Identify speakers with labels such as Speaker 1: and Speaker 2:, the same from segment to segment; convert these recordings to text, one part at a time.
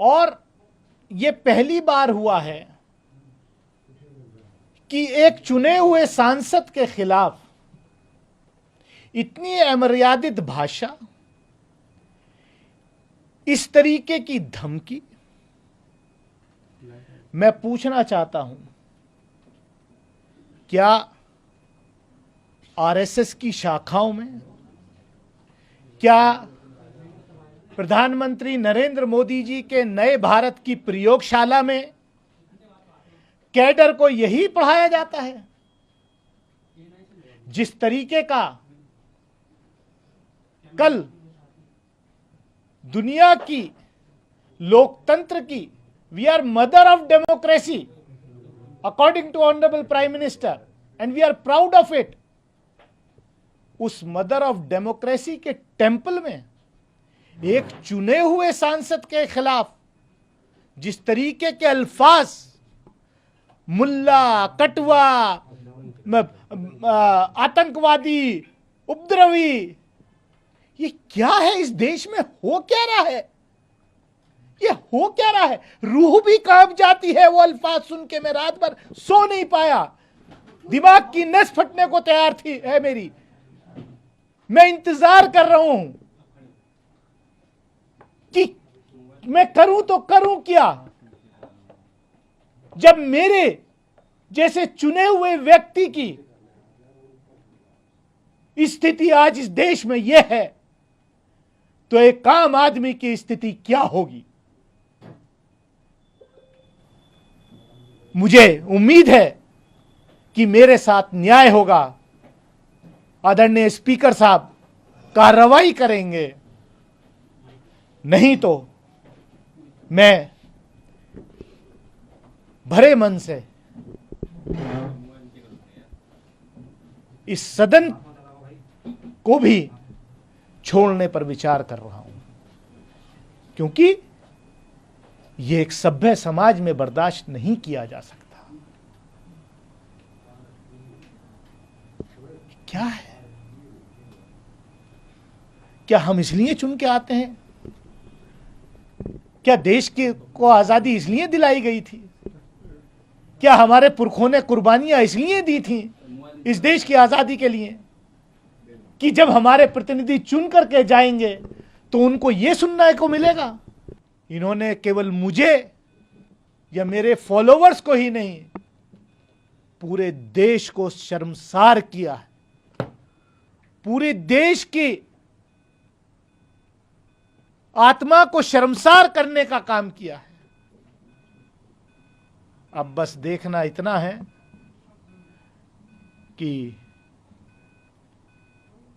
Speaker 1: और ये पहली बार हुआ है कि एक चुने हुए सांसद के खिलाफ इतनी अमर्यादित भाषा, इस तरीके की धमकी। मैं पूछना चाहता हूं, क्या आरएसएस की शाखाओं में, क्या प्रधानमंत्री नरेंद्र मोदी जी के नए भारत की प्रयोगशाला में कैडर को यही पढ़ाया जाता है? जिस तरीके का कल दुनिया की लोकतंत्र की, we are mother of democracy according to honourable prime minister and we are proud of it, उस मदर ऑफ डेमोक्रेसी के टेंपल में एक चुने हुए सांसद के खिलाफ जिस तरीके के अल्फाज, मुल्ला, कटवा, आतंकवादी, उपद्रवी, ये क्या है? इस देश में हो क्या रहा है? ये हो क्या रहा है? रूह भी कांप जाती है वो अल्फाज सुन के। मैं रात भर सो नहीं पाया, दिमाग की नस फटने को तैयार थी है मेरी। मैं इंतजार कर रहा हूं कि मैं करूं तो करूं क्या, जब मेरे जैसे चुने हुए व्यक्ति की स्थिति आज इस देश में यह है, तो एक आम आदमी की स्थिति क्या होगी? मुझे उम्मीद है कि मेरे साथ न्याय होगा। आदरणीय स्पीकर साहब कार्रवाई करेंगे, नहीं तो मैं भरे मन से इस सदन को भी छोड़ने पर विचार कर रहा हूं, क्योंकि यह एक सभ्य समाज में बर्दाश्त नहीं किया जा सकता। क्या है? क्या हम इसलिए चुन के आते हैं? क्या देश को आजादी इसलिए दिलाई गई थी? क्या हमारे पुरखों ने कुर्बानियां इसलिए दी थी इस देश की आजादी के लिए कि जब हमारे प्रतिनिधि चुन करके जाएंगे तो उनको यह सुनने को मिलेगा? इन्होंने केवल मुझे या मेरे फॉलोवर्स को ही नहीं, पूरे देश को शर्मसार किया है। पूरे देश की आत्मा को शर्मसार करने का काम किया है। अब बस देखना इतना है कि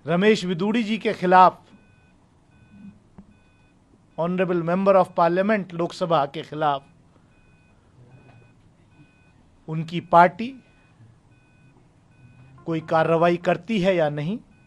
Speaker 1: रमेश विदुड़ी जी के खिलाफ, honourable member of parliament Lok Sabha के खिलाफ, उनकी पार्टी कोई कार्रवाई करती है या नहीं,